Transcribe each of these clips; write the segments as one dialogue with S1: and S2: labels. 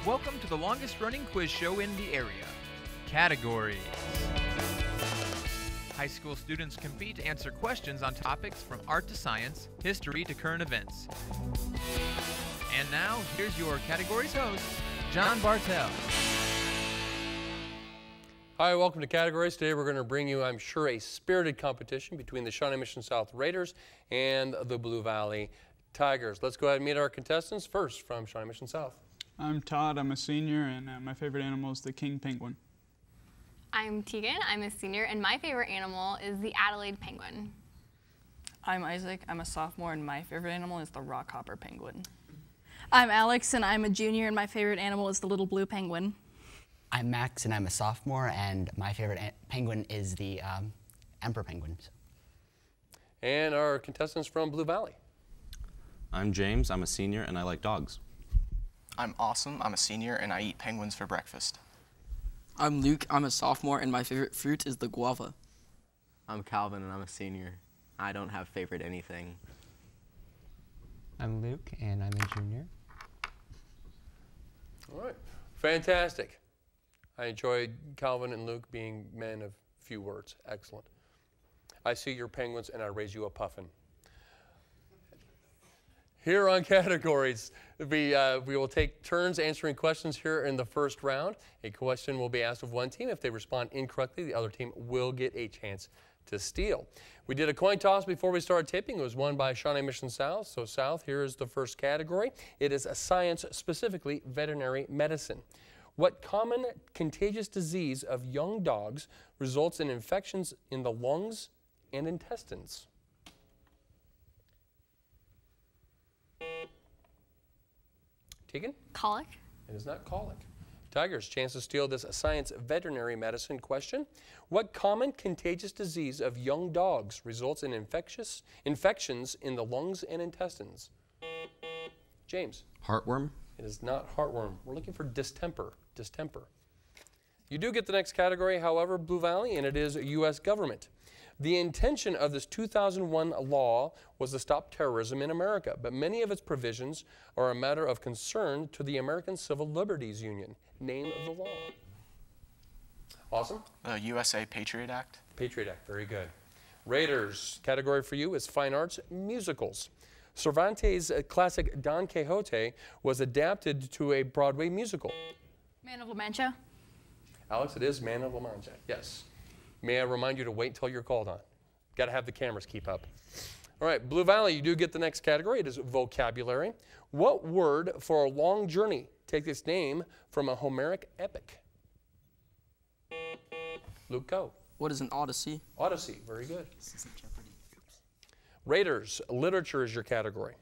S1: Welcome to the longest running quiz show in the area. Categories. High school students compete to answer questions on topics from art to science, history to current events. And now, here's your categories host, John Bartell.
S2: Hi, welcome to Categories. Today we're going to bring you, I'm sure, a spirited competition between the Shawnee Mission South Raiders and the Blue Valley Tigers. Let's go ahead and meet our contestants. First, from Shawnee Mission South.
S3: I'm Todd, I'm a senior, and my favorite animal is the king penguin.
S4: I'm Tegan, I'm a senior, and my favorite animal is the Adelaide penguin.
S5: I'm Isaac, I'm a sophomore, and my favorite animal is the rockhopper penguin.
S6: I'm Alex, and I'm a junior, and my favorite animal is the little blue penguin.
S7: I'm Max, and I'm a sophomore, and my favorite penguin is the emperor penguin.
S2: And our contestants from Blue Valley.
S8: I'm James, I'm a senior, and I like dogs.
S9: I'm Awesome, I'm a senior, and I eat penguins for breakfast.
S10: I'm Luke, I'm a sophomore, and my favorite fruit is the guava.
S11: I'm Calvin, and I'm a senior. I don't have favorite anything.
S12: I'm Luke, and I'm a junior.
S2: All right, fantastic. I enjoyed Calvin and Luke being men of few words. Excellent. I see your penguins, and I raise you a puffin. Here on Categories, we will take turns answering questions here in the first round. A question will be asked of one team. If they respond incorrectly, the other team will get a chance to steal. We did a coin toss before we started taping. It was won by Shawnee Mission South. So South, here is the first category. It is a science, specifically veterinary medicine. What common contagious disease of young dogs results in infections in the lungs and intestines? Tegan?
S4: Colic.
S2: It is not colic. Tigers, chance to steal this science veterinary medicine question. What common contagious disease of young dogs results in infections in the lungs and intestines? James?
S8: Heartworm?
S2: It is not heartworm. We're looking for distemper. Distemper. You do get the next category, however, Blue Valley, and it is U.S. government. The intention of this 2001 law was to stop terrorism in America, but many of its provisions are a matter of concern to the American Civil Liberties Union. Name of the law. Awesome.
S9: The USA Patriot Act.
S2: Patriot Act, very good. Raiders, category for you is fine arts musicals. Cervantes' classic Don Quixote was adapted to a Broadway musical.
S6: Man of La Mancha.
S2: Alex, it is Man of La Mancha, yes. May I remind you to wait until you're called on. Got to have the cameras keep up. All right, Blue Valley, you do get the next category. It is vocabulary. What word for a long journey takes its name from a Homeric epic? Luke, go.
S10: What is an odyssey?
S2: Odyssey, very good. Raiders, literature is your category.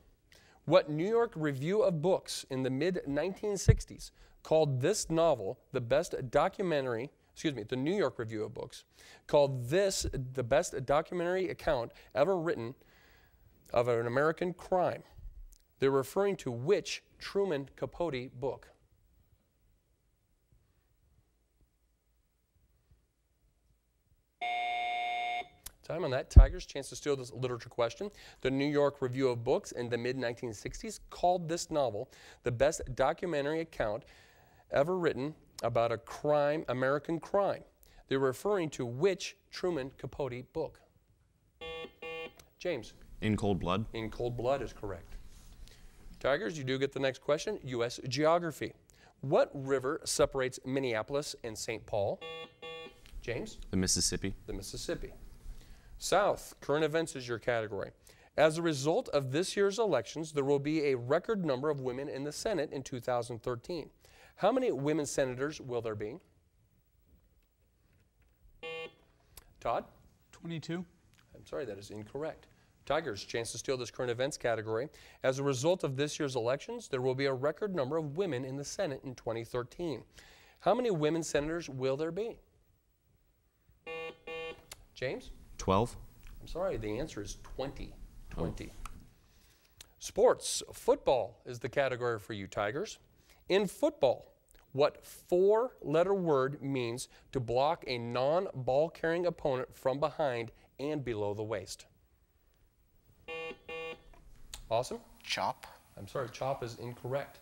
S2: What New York Review of Books in the mid-1960s called this novel the best documentary, the New York Review of Books called this the best documentary account ever written of an American crime. They're referring to which Truman Capote book? Time on that. Tigers, chance to steal this literature question. The New York Review of Books in the mid-1960s called this novel the best documentary account ever written about a crime, American crime. They're referring to which Truman Capote book? James?
S8: In Cold Blood.
S2: In Cold Blood is correct. Tigers, you do get the next question. U.S. geography. What river separates Minneapolis and St. Paul? James?
S8: The Mississippi.
S2: The Mississippi. South, current events is your category. As a result of this year's elections, there will be a record number of women in the Senate in 2013. How many women senators will there be? Todd?
S3: 22.
S2: I'm sorry, that is incorrect. Tigers, chance to steal this current events category. As a result of this year's elections, there will be a record number of women in the Senate in 2013. How many women senators will there be? James?
S8: 12.
S2: I'm sorry, the answer is 20. 20. Sports, football is the category for you, Tigers. In football, what four-letter word means to block a non-ball-carrying opponent from behind and below the waist? Awesome?
S9: Chop.
S2: I'm sorry, chop is incorrect.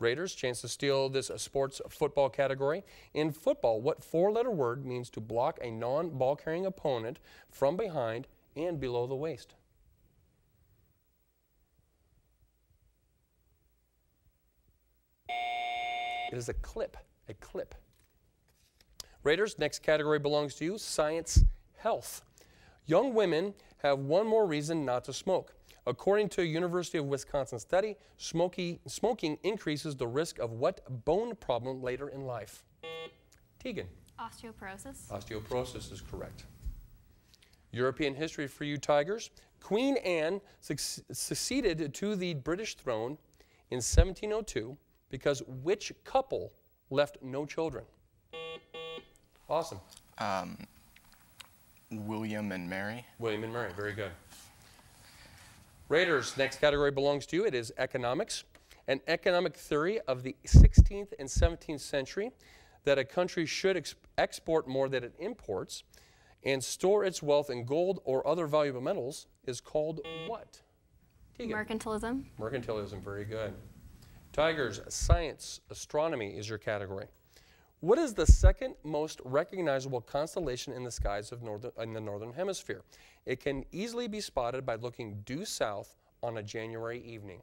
S2: Raiders, chance to steal this sports football category. In football, what four-letter word means to block a non-ball carrying opponent from behind and below the waist? It is a clip, a clip. Raiders, next category belongs to you, science, health. Young women have one more reason not to smoke. According to a University of Wisconsin study, smoking increases the risk of what bone problem later in life? Tegan.
S4: Osteoporosis.
S2: Osteoporosis is correct. European history for you Tigers. Queen Anne succeeded to the British throne in 1702 because which couple left no children? Awesome.
S9: William and Mary.
S2: William and Mary, very good. Raiders, next category belongs to you. It is economics. An economic theory of the 16th and 17th century that a country should export more than it imports and store its wealth in gold or other valuable metals is called what? Tegan.
S4: Mercantilism.
S2: Mercantilism, very good. Tigers, science, astronomy is your category. What is the second most recognizable constellation in the skies of in the northern hemisphere? It can easily be spotted by looking due south on a January evening.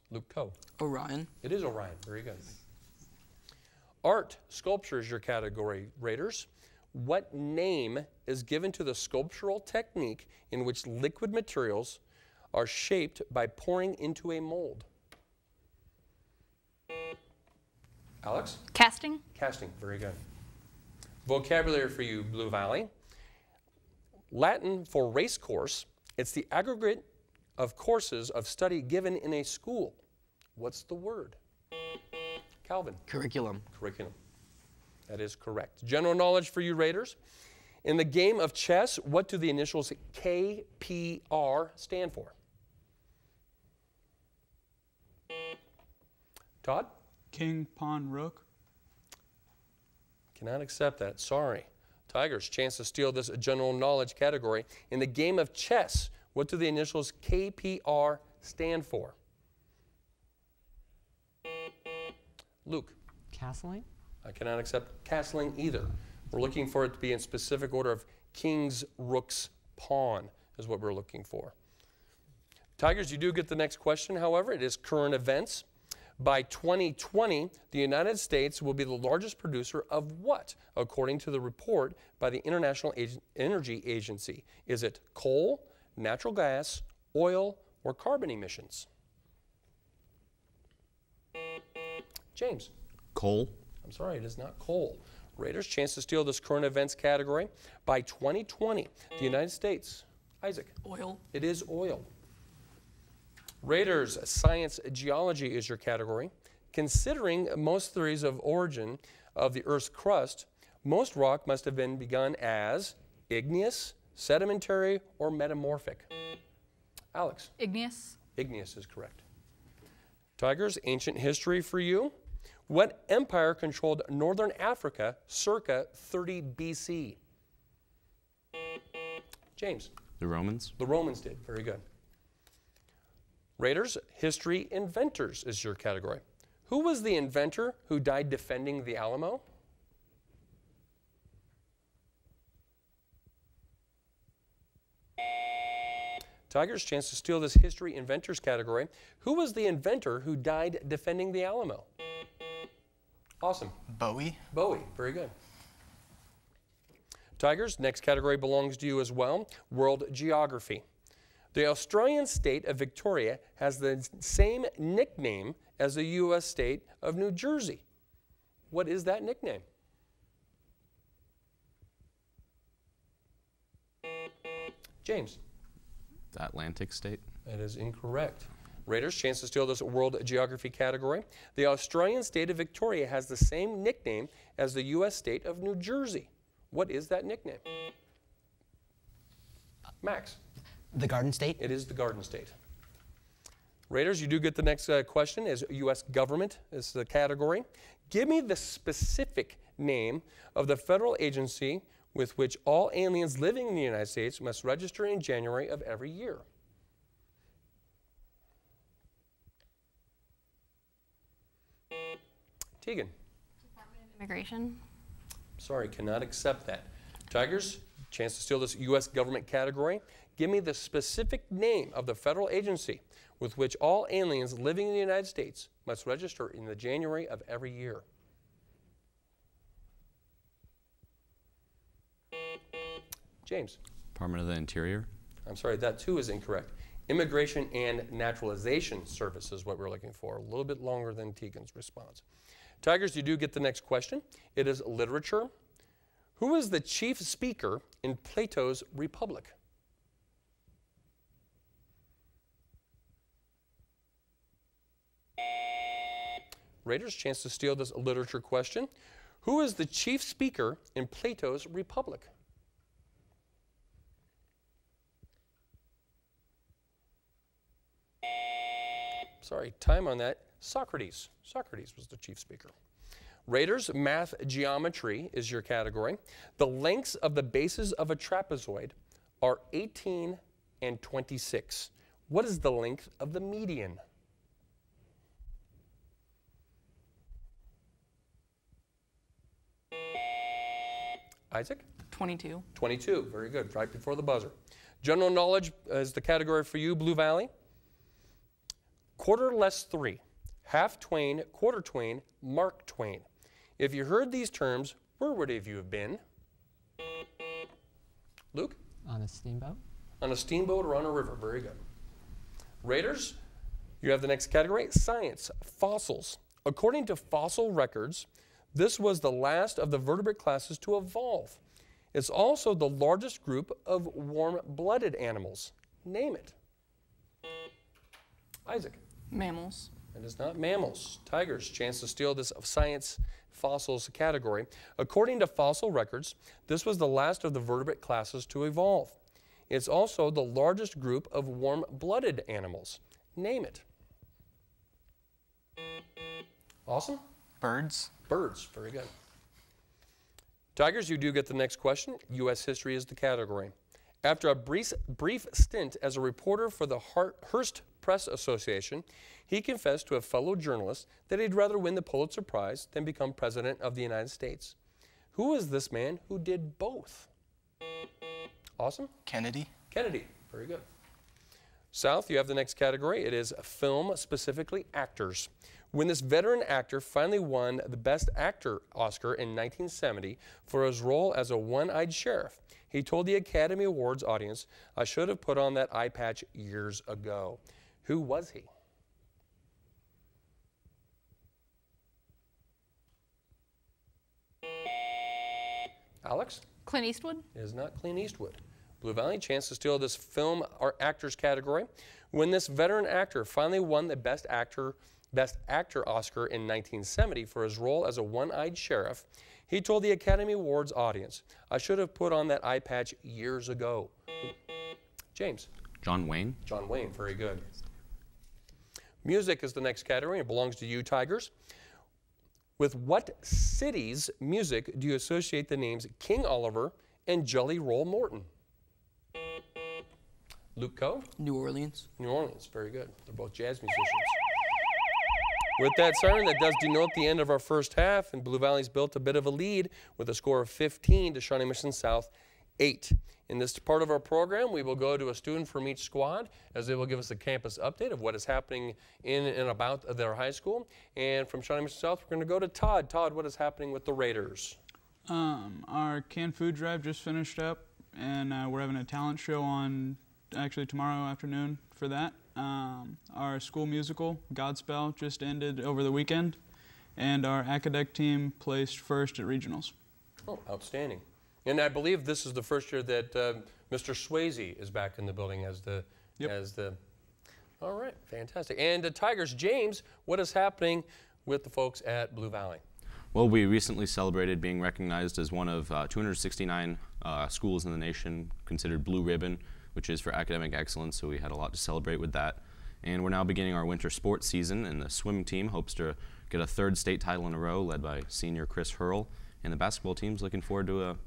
S2: Luke Coe.
S10: Orion.
S2: It is Orion. Very good. Art, sculpture is your category, Raiders. What name is given to the sculptural technique in which liquid materials are shaped by pouring into a mold? Alex?
S6: Casting.
S2: Casting, very good. Vocabulary for you, Blue Valley. Latin for race course. It's the aggregate of courses of study given in a school. What's the word? Calvin?
S10: Curriculum.
S2: Curriculum. That is correct. General knowledge for you Raiders. In the game of chess, what do the initials KPR stand for? Todd?
S3: King, pawn, rook.
S2: Cannot accept that. Sorry. Tigers, chance to steal this general knowledge category. In the game of chess, what do the initials KPR stand for? Luke.
S12: Castling?
S2: I cannot accept castling either. We're looking for it to be in specific order of kings, rooks, pawn is what we're looking for. Tigers, you do get the next question, however. It is current events. By 2020, the United States will be the largest producer of what, according to the report by the International Energy Agency? Is it coal, natural gas, oil, or carbon emissions? James.
S8: Coal.
S2: I'm sorry, it is not coal. Raiders, chance to steal this current events category. By 2020, the United States. Isaac.
S10: Oil.
S2: It is oil. Raiders, science, geology is your category. Considering most theories of origin of the Earth's crust, most rock must have been begun as igneous, sedimentary, or metamorphic. Alex.
S6: Igneous.
S2: Igneous is correct. Tigers, ancient history for you. What empire controlled northern Africa circa 30 BC? James.
S8: The Romans.
S2: The Romans did. Very good. Raiders, history inventors is your category. Who was the inventor who died defending the Alamo? Tigers, chance to steal this history inventors category. Who was the inventor who died defending the Alamo? Awesome.
S9: Bowie.
S2: Bowie, very good. Tigers, next category belongs to you as well. World geography. The Australian state of Victoria has the same nickname as the U.S. state of New Jersey. What is that nickname? James.
S8: The Atlantic state.
S2: That is incorrect. Raiders, chance to steal this world geography category. The Australian state of Victoria has the same nickname as the U.S. state of New Jersey. What is that nickname? Max.
S7: The Garden State?
S2: It is the Garden State. Raiders, you do get the next question is U.S. government is the category. Give me the specific name of the federal agency with which all aliens living in the United States must register in January of every year. Tegan.
S4: Immigration.
S2: Sorry, cannot accept that. Tigers, chance to steal this U.S. government category. Give me the specific name of the federal agency with which all aliens living in the United States must register in the January of every year. James.
S8: Department of the Interior.
S2: I'm sorry, that too is incorrect. Immigration and Naturalization Service is what we're looking for. A little bit longer than Tegan's response. Tigers, you do get the next question. It is literature. Who is the chief speaker in Plato's Republic? Raiders, chance to steal this literature question. Who is the chief speaker in Plato's Republic? Sorry, time on that. Socrates. Socrates was the chief speaker. Raiders, math geometry is your category. The lengths of the bases of a trapezoid are 18 and 26. What is the length of the median? Isaac?
S5: 22.
S2: 22. Very good. Right before the buzzer. General knowledge is the category for you, Blue Valley. Quarter less 3. Half Twain, quarter Twain, Mark Twain. If you heard these terms, where would have you have been? Luke?
S12: On a steamboat.
S2: On a steamboat or on a river. Very good. Raiders, you have the next category, science, fossils. According to fossil records, this was the last of the vertebrate classes to evolve. It's also the largest group of warm-blooded animals. Name it. Isaac.
S5: Mammals.
S2: It is not mammals. Tigers, chance to steal this science fossils category. According to fossil records, this was the last of the vertebrate classes to evolve. It's also the largest group of warm-blooded animals. Name it. Awesome?
S9: Birds.
S2: Birds. Very good. Tigers, you do get the next question. U.S. history is the category. After a brief stint as a reporter for the Hearst Press Association, he confessed to a fellow journalist that he'd rather win the Pulitzer Prize than become president of the United States. Who is this man who did both? Awesome?
S9: Kennedy.
S2: Kennedy. Very good. South, you have the next category. It is film, specifically actors. When this veteran actor finally won the Best Actor Oscar in 1970 for his role as a one-eyed sheriff, he told the Academy Awards audience, "I should have put on that eye patch years ago." Who was he? Alex?
S6: Clint Eastwood.
S2: It is not Clint Eastwood. Blue Valley, chance to steal this film or actors category. When this veteran actor finally won the Best Actor Oscar in 1970 for his role as a one-eyed sheriff, he told the Academy Awards audience, "I should have put on that eye patch years ago." James.
S8: John Wayne.
S2: John Wayne, very good. Music is the next category. It belongs to you, Tigers. With what city's music do you associate the names King Oliver and Jelly Roll Morton? Luke Coe?
S10: New Orleans.
S2: New Orleans, very good. They're both jazz musicians. With that siren, that does denote the end of our first half, and Blue Valley's built a bit of a lead with a score of 15 to Shawnee Mission South 8. In this part of our program, we will go to a student from each squad as they will give us a campus update of what is happening in and about their high school. And from Shawnee Mission South, we're going to go to Todd. Todd, what is happening with the Raiders?
S3: Our canned food drive just finished up, and we're having a talent show on actually tomorrow afternoon for that. Our school musical, Godspell, just ended over the weekend, and our academic team placed first at regionals.
S2: Oh, outstanding. And I believe this is the first year that Mr. Swayze is back in the building as the, all right, fantastic. And Tigers, James, what is happening with the folks at Blue Valley?
S8: Well, we recently celebrated being recognized as one of 269 schools in the nation considered Blue Ribbon, which is for academic excellence, so we had a lot to celebrate with that. And we're now beginning our winter sports season, and the swim team hopes to get a 3rd state title in a row, led by senior Chris Hurl, and the basketball team's looking forward to a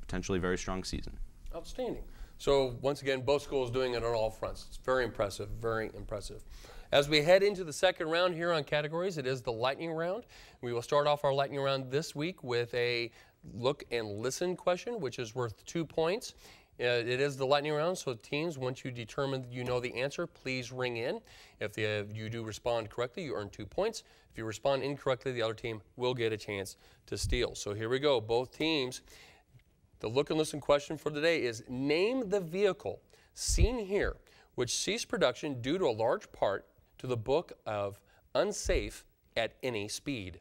S8: potentially very strong season.
S2: Outstanding. So once again, both schools doing it on all fronts. It's very impressive, very impressive. As we head into the second round here on categories, it is the lightning round. We will start off our lightning round this week with a look and listen question, which is worth 2 points. It is the lightning round, so teams, once you determine you know the answer, please ring in. If you do respond correctly, you earn 2 points. If you respond incorrectly, the other team will get a chance to steal. So here we go, both teams. The look and listen question for today is, name the vehicle seen here which ceased production due to a large part to the book of unsafe at any speed.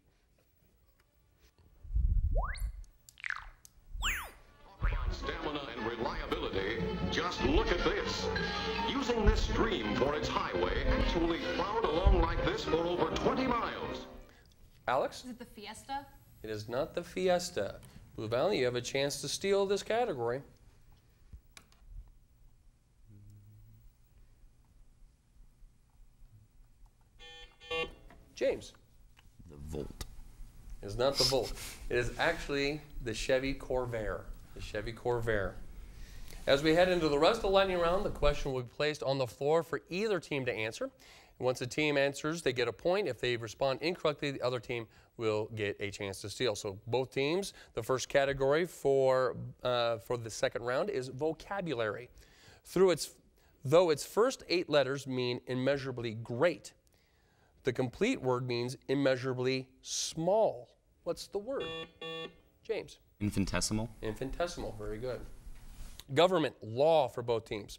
S13: Stamina and reliability. Just look at this. Using this stream for its highway, actually plowed along like this for over 20 miles.
S2: Alex?
S6: Is it the Fiesta?
S2: It is not the Fiesta. Blue Valley, you have a chance to steal this category. James?
S8: The Volt.
S2: It is not the Volt. It is actually the Chevy Corvair. The Chevy Corvair. As we head into the rest of the lightning round, the question will be placed on the floor for either team to answer. Once a team answers, they get a point. If they respond incorrectly, the other team will get a chance to steal. So both teams, the first category for the second round is vocabulary. Though its first 8 letters mean immeasurably great, the complete word means immeasurably small. What's the word? James?
S8: Infinitesimal.
S2: Infinitesimal, very good. Government law for both teams.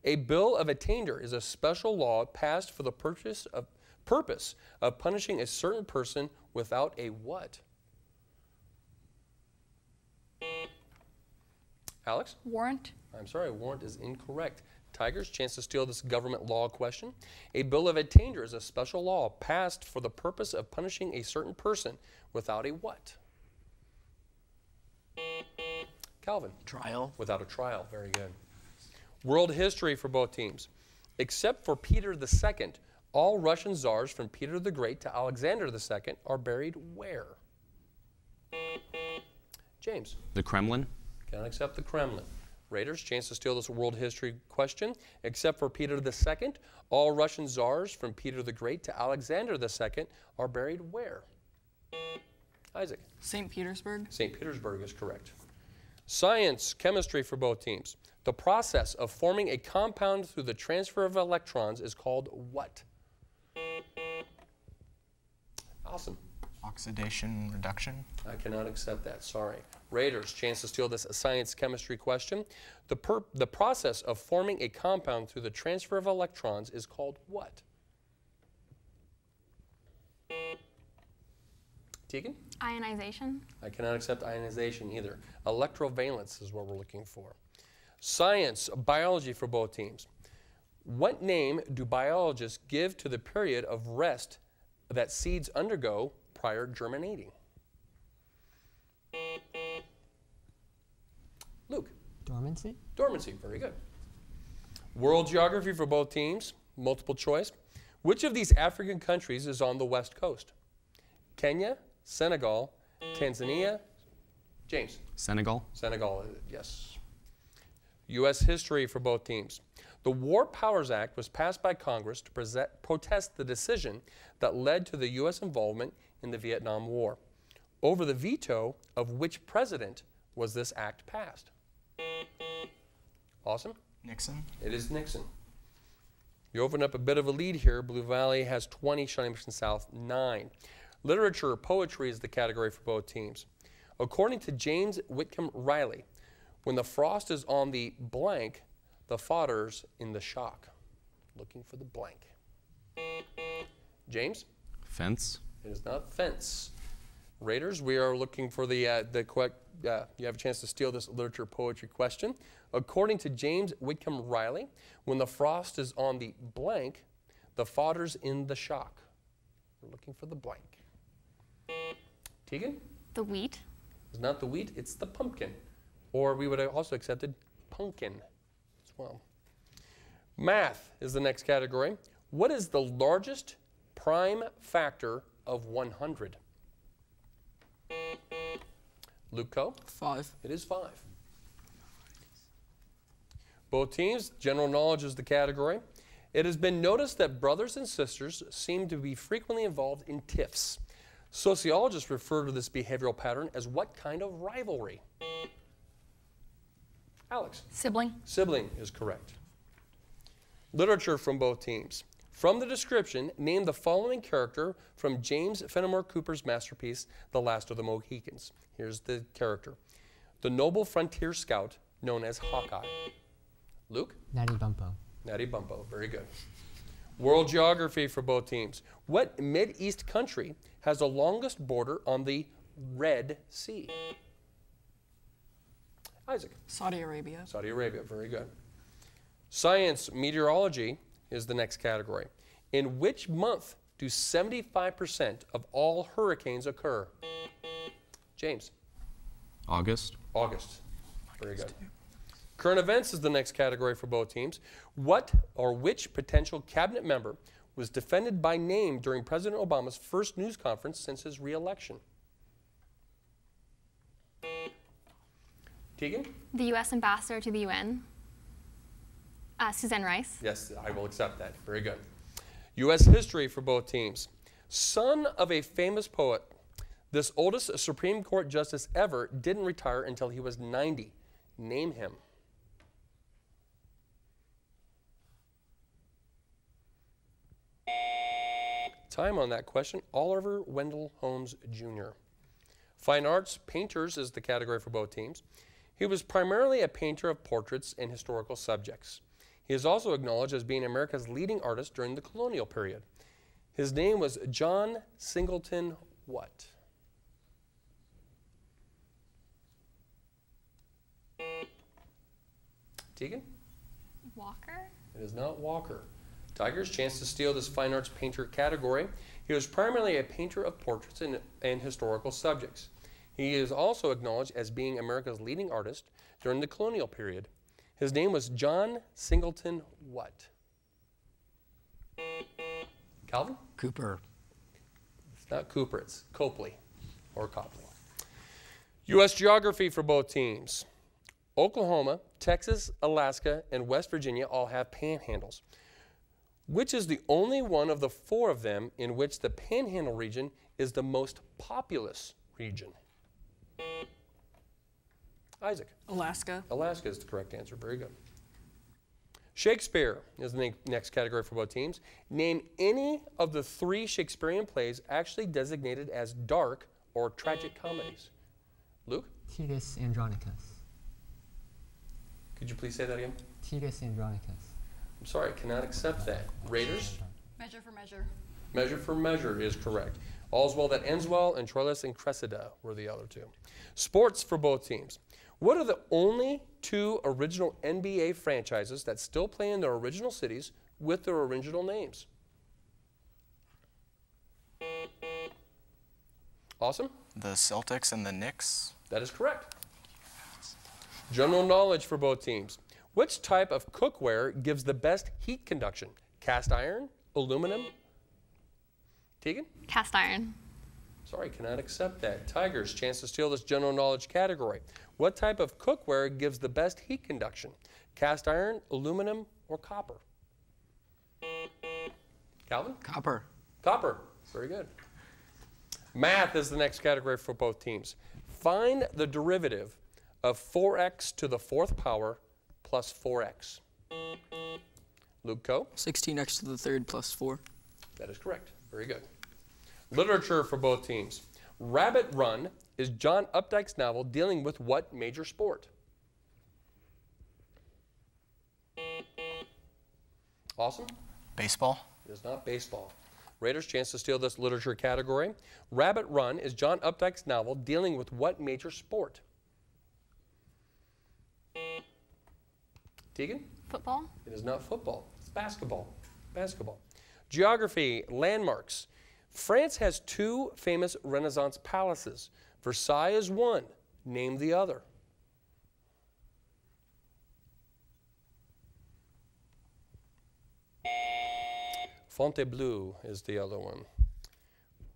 S2: A bill of attainder is a special law passed for the purpose of punishing a certain person without a what? Alex?
S6: Warrant.
S2: I'm sorry, warrant is incorrect. Tigers, chance to steal this government law question. A bill of attainder is a special law passed for the purpose of punishing a certain person without a what? Calvin?
S9: Trial.
S2: Without a trial, very good. World history for both teams. Except for Peter II, all Russian czars from Peter the Great to Alexander II are buried where? James?
S8: The Kremlin.
S2: Cannot accept the Kremlin. Raiders, chance to steal this world history question. Except for Peter II, all Russian czars from Peter the Great to Alexander II are buried where? Isaac?
S5: St. Petersburg.
S2: St. Petersburg is correct. Science, chemistry for both teams. The process of forming a compound through the transfer of electrons is called what? Awesome.
S9: Oxidation reduction.
S2: I cannot accept that, sorry. Raiders, chance to steal this science chemistry question. The process of forming a compound through the transfer of electrons is called what? Tegan?
S4: Ionization.
S2: I cannot accept ionization either. Electrovalence is what we're looking for. Science, biology for both teams. What name do biologists give to the period of rest that seeds undergo prior germinating? Luke?
S12: Dormancy.
S2: Dormancy, very good. World geography for both teams, multiple choice. Which of these African countries is on the west coast? Kenya, Senegal, Tanzania. James?
S8: Senegal.
S2: Senegal, yes. U.S. history for both teams. The War Powers Act was passed by Congress to protest the decision that led to the U.S. involvement in the Vietnam War. Over the veto of which president was this act passed? Awesome?
S9: Nixon.
S2: It is Nixon. You open up a bit of a lead here. Blue Valley has 20, Shawnee Mission South 9. Literature, poetry is the category for both teams. According to James Whitcomb Riley, when the frost is on the blank, the fodder's in the shock. Looking for the blank. James?
S8: Fence.
S2: It is not fence. Raiders, we are looking for the correct, you have a chance to steal this literature poetry question. According to James Whitcomb Riley, when the frost is on the blank, the fodder's in the shock. We're looking for the blank. Tegan?
S4: The wheat.
S2: It's not the wheat, it's the pumpkin. Or we would have also accepted pumpkin as well. Math is the next category. What is the largest prime factor of 100? Luke Co?
S5: 5.
S2: It is 5. Both teams, general knowledge is the category. It has been noticed that brothers and sisters seem to be frequently involved in tiffs. Sociologists refer to this behavioral pattern as what kind of rivalry? Alex?
S6: Sibling.
S2: Sibling is correct. Literature from both teams. From the description, name the following character from James Fenimore Cooper's masterpiece, The Last of the Mohicans. Here's the character. The noble frontier scout known as Hawkeye. Luke?
S12: Natty Bumppo.
S2: Natty Bumppo, very good. World geography for both teams. What Mid-East country has the longest border on the Red Sea? Isaac?
S5: Saudi Arabia.
S2: Saudi Arabia, very good. Science, meteorology is the next category. In which month do 75% of all hurricanes occur? James?
S8: August.
S2: August, very good. Current events is the next category for both teams. What or which potential cabinet member was defended by name during President Obama's first news conference since his re-election? Tegan?
S4: The U.S. ambassador to the UN, Suzanne Rice.
S2: Yes, I will accept that. Very good. U.S. history for both teams. Son of a famous poet, this oldest Supreme Court justice ever didn't retire until he was 90. Name him. Time on that question, Oliver Wendell Holmes Jr. Fine arts, painters is the category for both teams. He was primarily a painter of portraits and historical subjects. He is also acknowledged as being America's leading artist during the colonial period. His name was John Singleton what? Tegan?
S4: Walker?
S2: It is not Walker. Tiger's chance to steal this fine arts painter category. He was primarily a painter of portraits and historical subjects. He is also acknowledged as being America's leading artist during the colonial period. His name was John Singleton what? Calvin?
S10: Cooper.
S2: It's not Cooper, it's Copley or Copley. U.S. geography for both teams. Oklahoma, Texas, Alaska, and West Virginia all have panhandles. Which is the only one of the four of them in which the Panhandle region is the most populous region? Isaac?
S5: Alaska.
S2: Alaska is the correct answer. Very good. Shakespeare is the next category for both teams. Name any of the 3 Shakespearean plays actually designated as dark or tragic comedies. Luke?
S12: Titus Andronicus.
S2: Could you please say that again?
S12: Titus Andronicus.
S2: I'm sorry, I cannot accept that. Raiders?
S6: Measure for Measure.
S2: Measure for Measure is correct. All's Well That Ends Well and Troilus and Cressida were the other 2. Sports for both teams. What are the only 2 original NBA franchises that still play in their original cities with their original names? Awesome?
S9: The Celtics and the Knicks.
S2: That is correct. General knowledge for both teams. Which type of cookware gives the best heat conduction? Cast iron, aluminum? Tegan?
S4: Cast iron.
S2: Sorry, cannot accept that. Tigers, chance to steal this general knowledge category. What type of cookware gives the best heat conduction? Cast iron, aluminum, or copper? Calvin?
S10: Copper.
S2: Copper. Very good. Math is the next category for both teams. Find the derivative of 4x to the 4th power plus 4x. Luke Coe?
S10: 16x to the 3rd plus 4.
S2: That is correct. Very good. Literature for both teams. Rabbit Run is John Updike's novel dealing with what major sport? Awesome?
S9: Baseball.
S2: It is not baseball. Raiders, chance to steal this literature category. Rabbit Run is John Updike's novel dealing with what major sport? Tegan?
S4: Football?
S2: It is not football. It's basketball. Basketball. Geography, landmarks. France has 2 famous Renaissance palaces. Versailles is one. Name the other. Fontainebleau is the other one.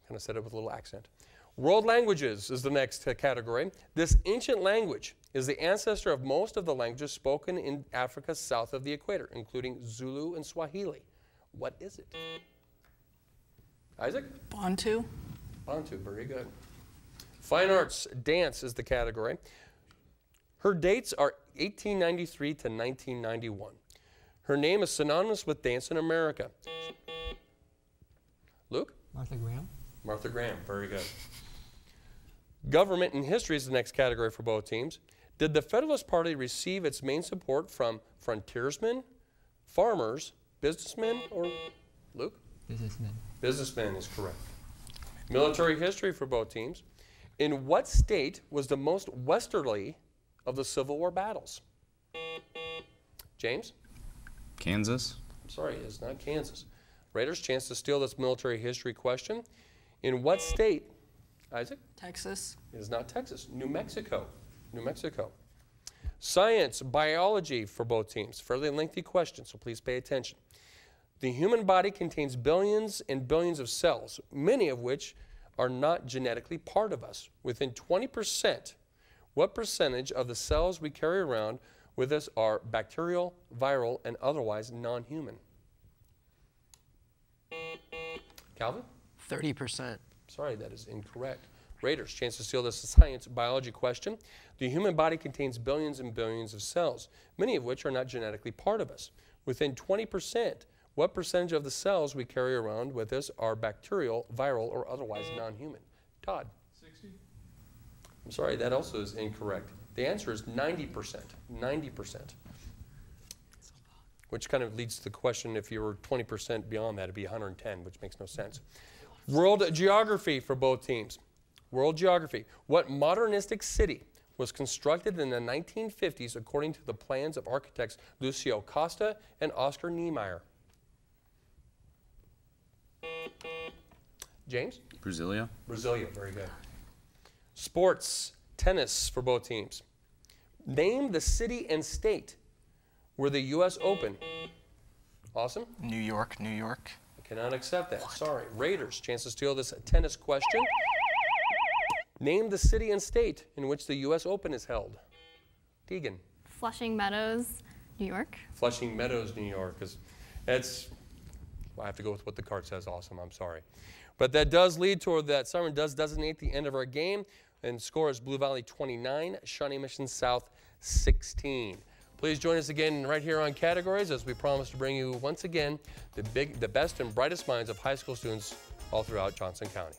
S2: Kind of said it with a little accent. World languages is the next category. This ancient language is the ancestor of most of the languages spoken in Africa south of the equator, including Zulu and Swahili. What is it? Isaac?
S5: Bantu.
S2: Bantu, very good. Fine arts, dance is the category. Her dates are 1893 to 1991. Her name is synonymous with dance in America. Luke?
S12: Martha Graham.
S2: Martha Graham, very good. Government and history is the next category for both teams. Did the Federalist Party receive its main support from frontiersmen, farmers, businessmen, or Luke?
S12: Businessmen.
S2: Businessmen is correct. Military history for both teams. In what state was the most westerly of the Civil War battles? James?
S8: Kansas.
S2: I'm sorry, it's not Kansas. Raiders, chance to steal this military history question. In what state? Isaac?
S5: Texas.
S2: It is not Texas. New Mexico. New Mexico. Science, biology for both teams. Fairly lengthy question, so please pay attention. The human body contains billions and billions of cells, many of which are not genetically part of us. Within 20%, what percentage of the cells we carry around with us are bacterial, viral, and otherwise non-human? Calvin?
S10: 30%.
S2: Sorry, that is incorrect. Raiders, chance to steal this science biology question. The human body contains billions and billions of cells, many of which are not genetically part of us. Within 20%, what percentage of the cells we carry around with us are bacterial, viral, or otherwise non-human? Todd?
S3: 60.
S2: I'm sorry, that also is incorrect. The answer is 90%. 90%. Which kind of leads to the question, if you were 20% beyond that, it'd be 110, which makes no sense. World geography for both teams. World geography. What modernistic city was constructed in the 1950s according to the plans of architects Lucio Costa and Oscar Niemeyer? James?
S8: Brasilia.
S2: Brasilia, very good. Sports, tennis for both teams. Name the city and state where the U.S. Open. Awesome?
S9: New York, New York.
S2: I cannot accept that. Sorry. Raiders, chance to steal this tennis question. Name the city and state in which the U.S. Open is held. Tegan.
S4: Flushing Meadows, New York.
S2: Flushing Meadows, New York. That's, I have to go with what the card says. Awesome. I'm sorry. But that does lead to, that siren does designate the end of our game. And score is Blue Valley 29, Shawnee Mission South 16. Please join us again right here on Categories as we promise to bring you once again the best and brightest minds of high school students all throughout Johnson County.